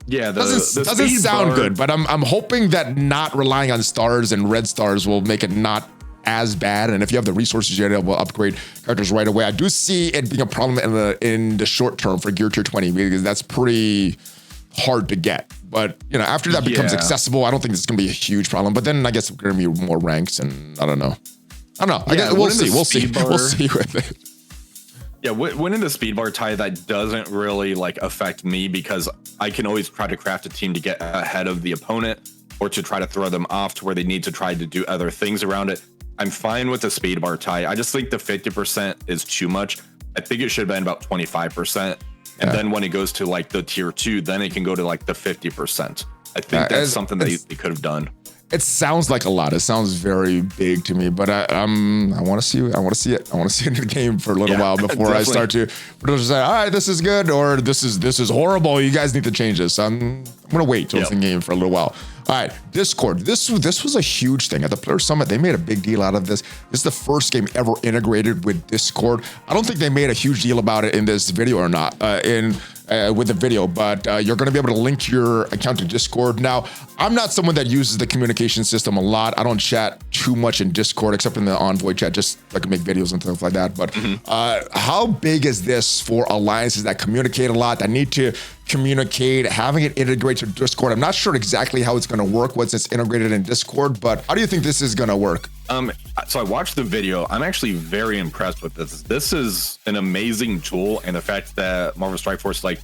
Yeah, doesn't sound good, but I'm hoping that not relying on stars and red stars will make it not as bad. And if you have the resources, you're able to upgrade characters right away. I do see it being a problem in the short term for gear tier 20 because that's pretty hard to get. But after that becomes accessible, I don't think it's going to be a huge problem. But then I guess there's going to be more ranks, and I don't know. I guess we'll see. We'll see with it. Yeah, winning the speed bar tie, that doesn't really affect me because I can always try to craft a team to get ahead of the opponent or to try to throw them off to where they need to try to do other things around it. I'm fine with the speed bar tie. I just think the 50% is too much. I think it should have been about 25%. And then when it goes to the tier 2, then it can go to the 50%. I think that's something that they could have done. It sounds like a lot. It sounds very big to me, but I want to see it. I want to see it. I want to see it in the game for a little while before I start to say, all right, this is good, or this is horrible. You guys need to change this. I'm gonna wait till it's in game for a little while. All right, Discord. This was a huge thing at the Player Summit. They made a big deal out of this. This is the first game ever integrated with Discord. I don't think they made a huge deal about it in this video or not. With the video, but you're going to be able to link your account to Discord. Now, I'm not someone that uses the communication system a lot. I don't chat too much in Discord, except in the Envoy chat, just like make videos and stuff like that. But how big is this for alliances that communicate a lot, that need to communicate, having it integrate to Discord? I'm not sure exactly how it's going to work once it's integrated in Discord, but how do you think this is going to work? So I watched the video. I'm actually very impressed with this. This is an amazing tool, and the fact that Marvel Strike Force is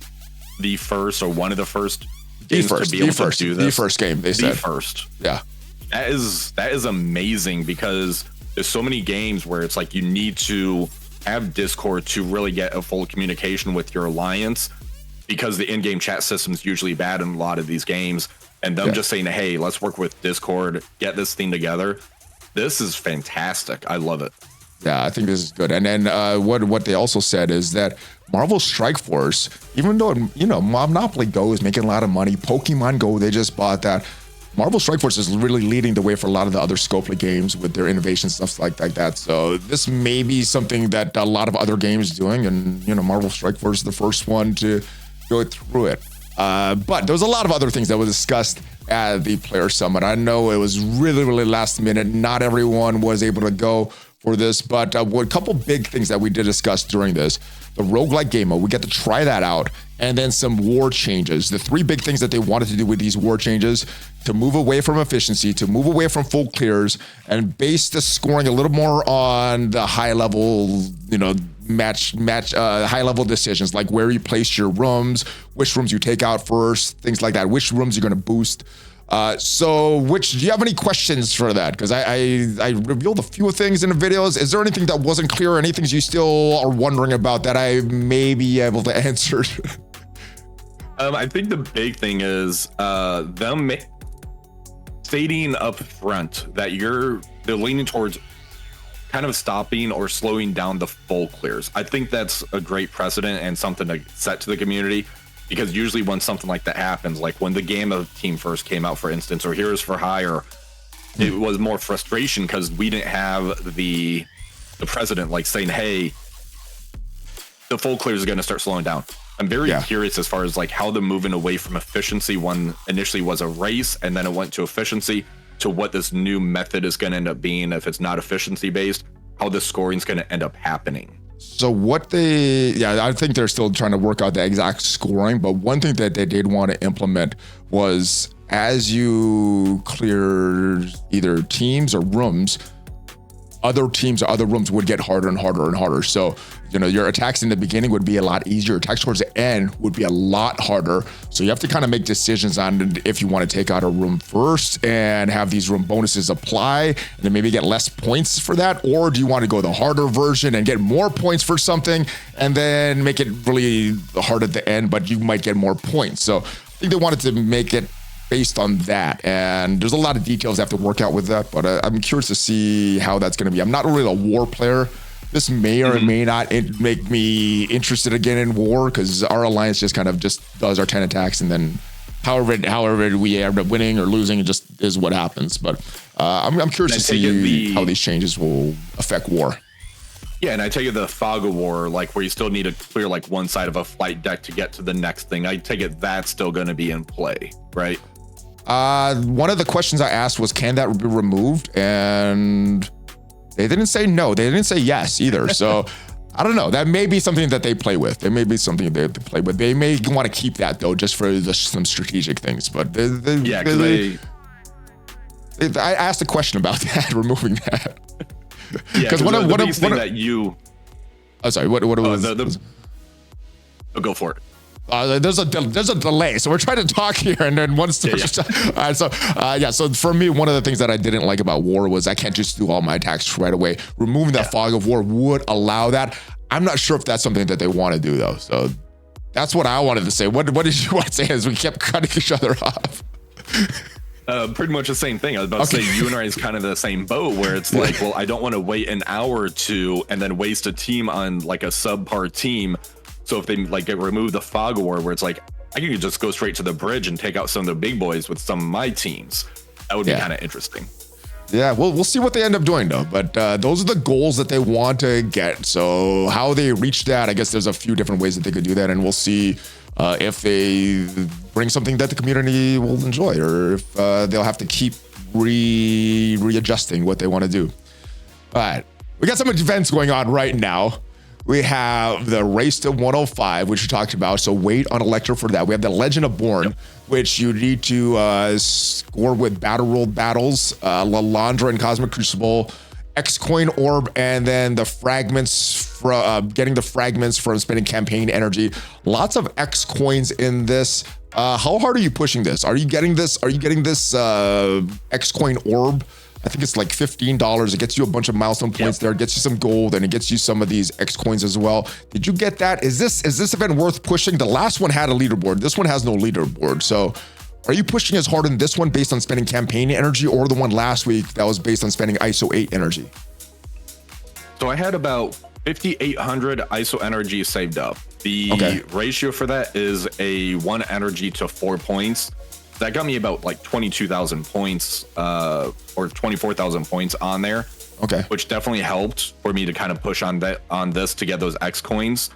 the first or one of the first games to be able to do this. The first game, they said. The first. Yeah. That is amazing because there's so many games where it's you need to have Discord to really get a full communication with your alliance because the in-game chat system is usually bad in a lot of these games. And them just saying, hey, let's work with Discord, get this thing together. This is fantastic. I love it. Yeah, I think this is good. And then what they also said is that Marvel Strike Force, even though, Monopoly Go is making a lot of money, Pokemon Go, they just bought that. Marvel Strike Force is really leading the way for a lot of the other Scopely games with their innovation, stuff like that. So this may be something that a lot of other games doing. And, Marvel Strike Force is the first one to go through it. But there was a lot of other things that were discussed at the Player Summit. I know it was really, really last minute. Not everyone was able to go for this, but a couple big things that we did discuss during this. The roguelike game mode, we get to try that out. And then some war changes. The 3 big things that they wanted to do with these war changes: to move away from efficiency, to move away from full clears, and base the scoring a little more on the high level, match high level decisions, like where you place your rooms, which rooms you take out first, things like that, which rooms you're going to boost. Do you have any questions for that? Because I revealed a few things in the videos. Is there anything that wasn't clear, or any things you still are wondering about that I may be able to answer? I think the big thing is them stating up front that they're leaning towards kind of stopping or slowing down the full clears. I think that's a great precedent and something to set to the community, because usually when something like that happens, like when the game of team first came out, for instance, or Heroes for Hire, it was more frustration because we didn't have the president like saying, hey, the full clears are going to start slowing down. I'm very curious as far as like how the moving away from efficiency, one initially was a race and then it went to efficiency, to what this new method is going to end up being. If it's not efficiency based, how the scoring is going to end up happening. So what I think they're still trying to work out the exact scoring, but one thing that they did want to implement was, as you clear either teams or rooms, other teams or other rooms would get harder and harder and harder. So, you know, your attacks in the beginning would be a lot easier. Attacks towards the end would be a lot harder. So you have to kind of make decisions on if you want to take out a room first and have these room bonuses apply and then maybe get less points for that, or do you want to go the harder version and get more points for something and then make it really hard at the end, but you might get more points. So I think they wanted to make it based on that, and there's a lot of details they have to work out with that, but I'm curious to see how that's going to be. I'm not really a war player. This may or may not make me interested again in war, because our alliance just kind of just does our 10 attacks, and then however we end up winning or losing, it just is what happens. But I'm curious to see how these changes will affect war. Yeah, and I take it the fog of war, like where you still need to clear like one side of a flight deck to get to the next thing. I take it that's still going to be in play, right? One of the questions I asked was, can that be removed? And they didn't say no. They didn't say yes either. So I don't know. That may be something that they play with. It may be something they play with. They may want to keep that though, just for some strategic things. But I asked a question about that, removing that. Because what that you. Oh, sorry. What was? Go for it. There's a delay, so we're trying to talk here, and then once so for me, one of the things that I didn't like about war was I can't just do all my attacks right away. Removing that fog of war would allow that. I'm not sure if that's something that they want to do though. So that's what I wanted to say. What did you want to say as we kept cutting each other off? Pretty much the same thing. I was about to say, you and I is kind of the same boat, where it's like, well, I don't want to wait an hour or two and then waste a team on like a subpar team. So if they like remove the fog of war, where it's like, I can just go straight to the bridge and take out some of the big boys with some of my teams. That would be kind of interesting. Yeah, we'll see what they end up doing though. But those are the goals that they want to get. So how they reach that, I guess there's a few different ways that they could do that, and we'll see if they bring something that the community will enjoy, or if they'll have to keep readjusting what they want to do. All right, we got some events going on right now. We have the Race to 105, which we talked about. So wait on Elector for that. We have the Legend of Born, which you need to score with Battleworld battles, Lalandra and Cosmic Crucible, X-Coin Orb, and then the fragments from getting the fragments from spending campaign energy. Lots of X-Coins in this. How hard are you pushing this? Are you getting this? Are you getting this X-Coin Orb? I think it's like $15. It gets you a bunch of milestone points there. It gets you some gold, and it gets you some of these X coins as well. Did you get that? Is this event worth pushing? The last one had a leaderboard. This one has no leaderboard. So are you pushing as hard in this one based on spending campaign energy, or the one last week that was based on spending ISO 8 energy? So I had about 5,800 ISO energy saved up. The ratio for that is a 1 energy to 4 points. That got me about like 22,000 points or 24,000 points on there. Okay. Which definitely helped for me to kind of push on this to get those X coins.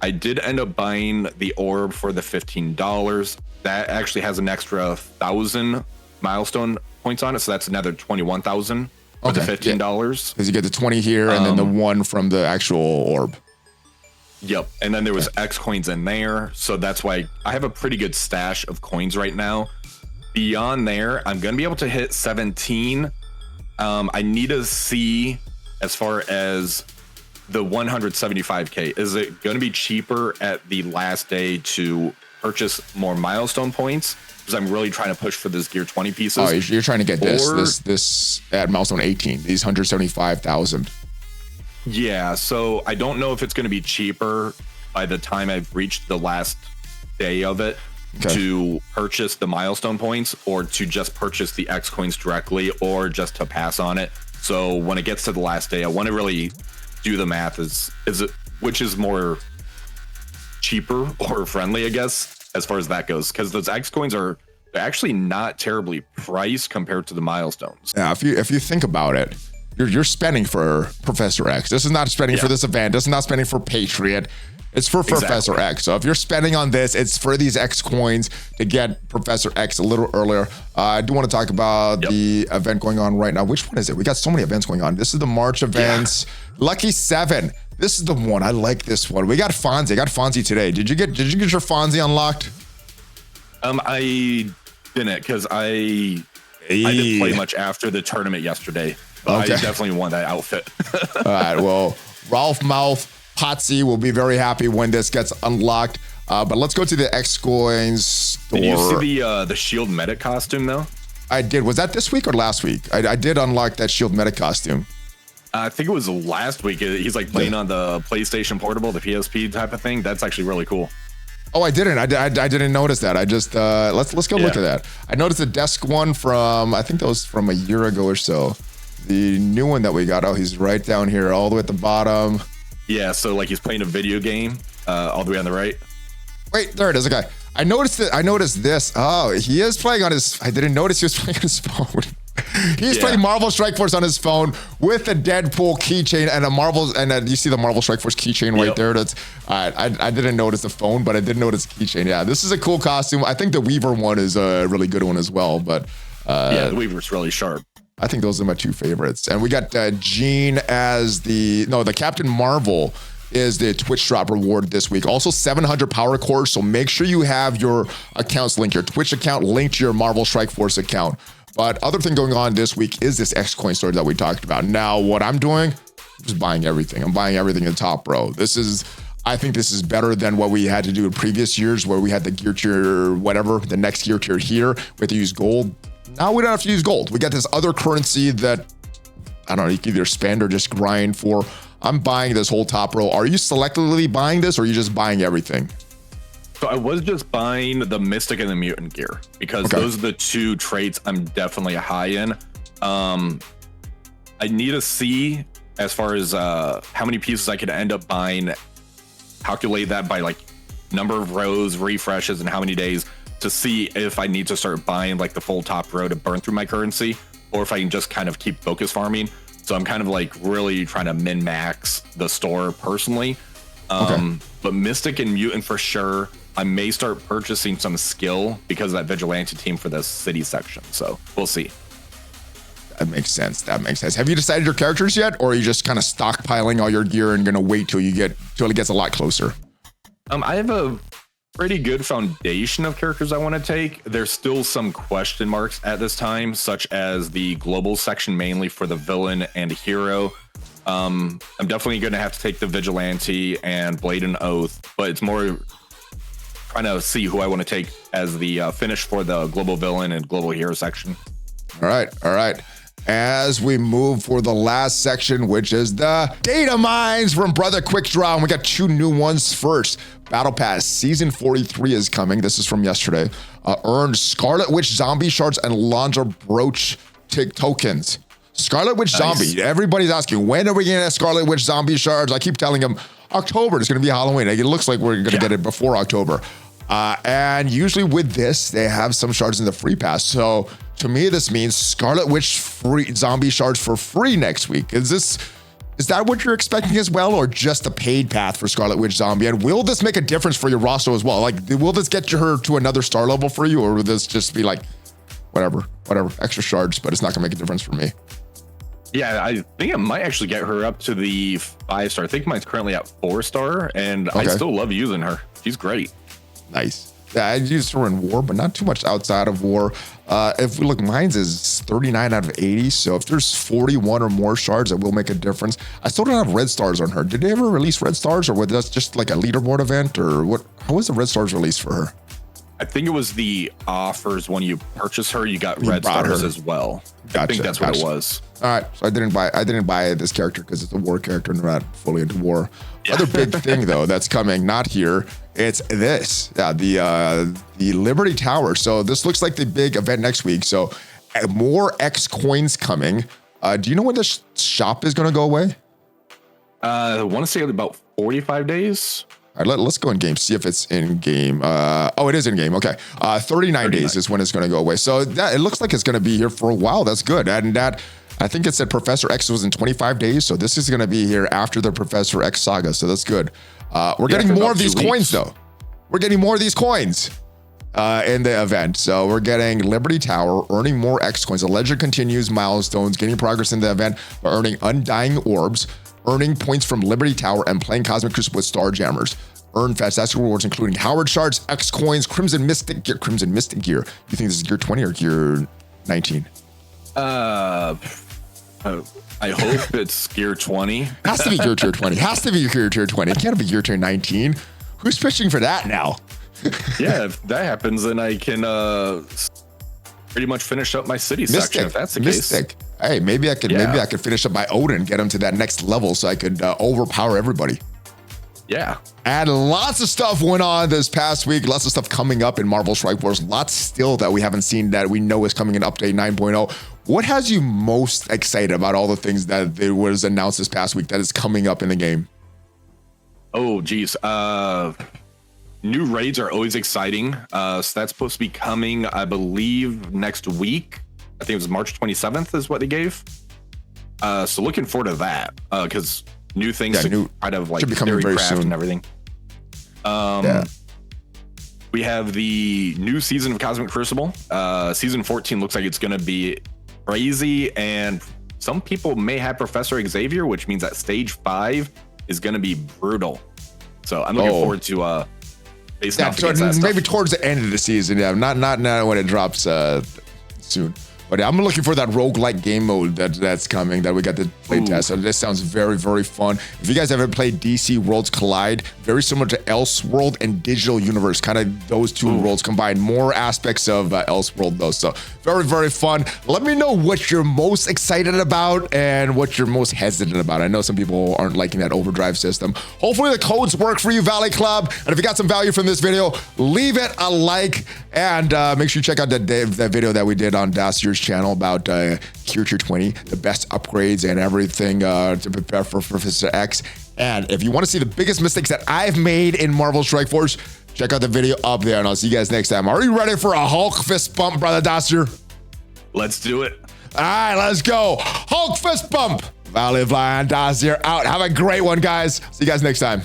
I did end up buying the orb for the $15. That actually has an extra 1,000 milestone points on it. So that's another 21,000 for the $15. Because you get the 20 here and then the 1 from the actual orb. Yep. And then there was X coins in there. So that's why I have a pretty good stash of coins right now. Beyond there, I'm going to be able to hit 17. I need to see as far as the 175K. Is it going to be cheaper at the last day to purchase more milestone points? Because I'm really trying to push for this Gear 20 pieces. Oh, you're trying to get this at milestone 18, these 175,000. Yeah, so I don't know if it's going to be cheaper by the time I've reached the last day of it to purchase the milestone points, or to just purchase the X coins directly, or just to pass on it. So when it gets to the last day, I want to really do the math. Is it which is more cheaper or friendly, I guess, as far as that goes, because those X coins are actually not terribly priced compared to the milestones. Yeah, if you think about it, you're spending for Professor X. This is not spending for this event. This is not spending for Patriot. It's for Professor X. So if you're spending on this, it's for these X coins to get Professor X a little earlier. I do want to talk about the event going on right now. Which one is it? We got so many events going on. This is the March events. Lucky 7. This is the one. I like this one. We got Fonzie. I got Fonzie today. Did you get your Fonzie unlocked? I didn't, because I didn't play much after the tournament yesterday. But I definitely won that outfit. All right. Well, Ralph Mouth Potsy will be very happy when this gets unlocked. But let's go to the X coins store. Did you see the Shield Medic costume though? I did. Was that this week or last week? I did unlock that Shield Medic costume. I think it was last week. He's like playing on the PlayStation Portable, the PSP type of thing. That's actually really cool. Oh, I didn't. I didn't notice that. I just let's go look at that. I noticed the desk one from, I think that was from a year ago or so. The new one that we got. Oh, he's right down here, all the way at the bottom. Yeah, so like he's playing a video game, all the way on the right. Wait, there it is. Okay, I noticed it. I noticed this. Oh, he is playing on his. I didn't notice he was playing on his phone. He's playing Marvel Strike Force on his phone with a Deadpool keychain and a Marvel. And you see the Marvel Strike Force keychain right there. That's. I didn't notice the phone, but I did notice the keychain. Yeah, this is a cool costume. I think the Weaver one is a really good one as well. But yeah, the Weaver's really sharp. I think those are my two favorites. And we got Jean as the Captain Marvel is the Twitch drop reward this week. Also 700 power cores. So make sure you have your accounts linked, your Twitch account linked to your Marvel Strike Force account. But other thing going on this week is this X coin store that we talked about. Now, what I'm doing, I'm just buying everything. I'm buying everything in top row. I think this is better than what we had to do in previous years where we had the gear tier, whatever, the next gear tier here. We had to use gold. Now we don't have to use gold. We got this other currency that, I don't know, you can either spend or just grind for. I'm buying this whole top row. Are you selectively buying this or are you just buying everything? So I was just buying the Mystic and the Mutant gear because those are the two traits I'm definitely high in. I need to see as far as how many pieces I could end up buying, calculate that by like number of rows, refreshes, and how many days to see if I need to start buying like the full top row to burn through my currency or if I can just kind of keep focus farming. So I'm kind of like really trying to min max the store personally. But Mystic and Mutant for sure. I may start purchasing some skill because of that Vigilante team for the city section. So we'll see. That makes sense. Have you decided your characters yet? Or are you just kind of stockpiling all your gear and going to wait till it gets a lot closer? I have a pretty good foundation of characters I want to take. There's still some question marks at this time, such as the global section, mainly for the villain and hero. I'm definitely going to have to take the Vigilante and Blade and Oath, but it's more trying to see who I want to take as the finish for the global villain and global hero section. All right. As we move for the last section, which is the Datamines from Brother Quick Draw, and we got two new ones first. Battle Pass Season 43 is coming. This is from yesterday. Earned Scarlet Witch Zombie Shards and Laundra Brooch tokens. Scarlet Witch Zombie. Everybody's asking, when are we going to get Scarlet Witch Zombie Shards? I keep telling them October. It's going to be Halloween. It looks like we're going to get it before October. And usually with this, they have some shards in the free pass. So to me, this means Scarlet Witch free zombie shards for free next week. Is that what you're expecting as well, or just a paid path for Scarlet Witch Zombie? And will this make a difference for your roster as well? Like, will this get her to another star level for you, or will this just be like, whatever, extra shards, but it's not gonna make a difference for me? Yeah, I think I might actually get her up to the 5-star. I think mine's currently at 4-star, and I still love using her. She's great. Nice. Yeah, I used her in war, but not too much outside of war. If we look, mine's is 39 out of 80. So if there's 41 or more shards, it will make a difference. I still don't have red stars on her. Did they ever release red stars, or was that just like a leaderboard event, or what? How was the red stars released for her? I think it was the offers when you purchase her, you got red stars as well. Gotcha, I think that's what it was. All right, so I didn't buy this character because it's a war character and not fully into war. Yeah. Other big thing though that's coming, not here, it's this. Yeah, the Liberty Tower. So this looks like the big event next week. So more X coins coming. Do you know when the shop is going to go away? I want to say about 45 days. All right, let's go in game, see if it's in game. Oh, it is in game. Okay. 39 days is when it's going to go away. So that, it looks like it's going to be here for a while. That's good. And that, I think it said Professor X was in 25 days. So this is going to be here after the Professor X saga. So that's good. We're getting more of these coins though. We're getting more of these coins in the event. So we're getting Liberty Tower, earning more X coins. The legend continues, milestones, getting progress in the event, by earning Undying Orbs, earning points from Liberty Tower, and playing Cosmic Crucible with Starjammers. Earn fantastic rewards, including Howard Shards, X coins, Crimson Mystic Gear. Crimson Mystic Gear. You think this is Gear 20 or Gear 19? I hope it's Gear 20. Has to be Gear 20. Has to be Gear 20. It can't be Gear 19. Who's pitching for that now? Yeah, if that happens, then I can pretty much finish up my city section. If that's the Mystic. case. Hey, maybe I could finish up my Odin, get him to that next level, so I could overpower everybody. Yeah. And lots of stuff went on this past week. Lots of stuff coming up in Marvel Strike Force. Lots still that we haven't seen that we know is coming in Update 9.0. What has you most excited about all the things that it was announced this past week that is coming up in the game? Oh, geez. New raids are always exciting. So that's supposed to be coming, I believe, next week. I think it was March 27th is what they gave. So looking forward to that because new things kind of like theory craft and everything. We have the new season of Cosmic Crucible. Season 14 looks like it's going to be crazy, and some people may have Professor Xavier, which means that stage 5 is going to be brutal. So I'm looking forward to maybe towards the end of the season. Yeah, not now when it drops soon. But I'm looking for that roguelike game mode that's coming, that we got the play test. So this sounds very, very fun. If you guys ever played DC Worlds Collide, very similar to Elseworld and Digital Universe, kind of those two worlds combined. More aspects of Elseworld though. So very, very fun. Let me know what you're most excited about and what you're most hesitant about. I know some people aren't liking that overdrive system. Hopefully the codes work for you, Valley Club. And if you got some value from this video, leave it a like, and make sure you check out that video that we did on Dacier's channel about Gear 20, the best upgrades and everything to prepare for Professor X. And if you want to see the biggest mistakes that I've made in Marvel Strike Force, check out the video up there, and I'll see you guys next time. Are you ready for a Hulk fist bump, brother Dacier? Let's do it. All right, let's go. Hulk fist bump. ValleyFlyin, Dacier out. Have a great one, guys. See you guys next time.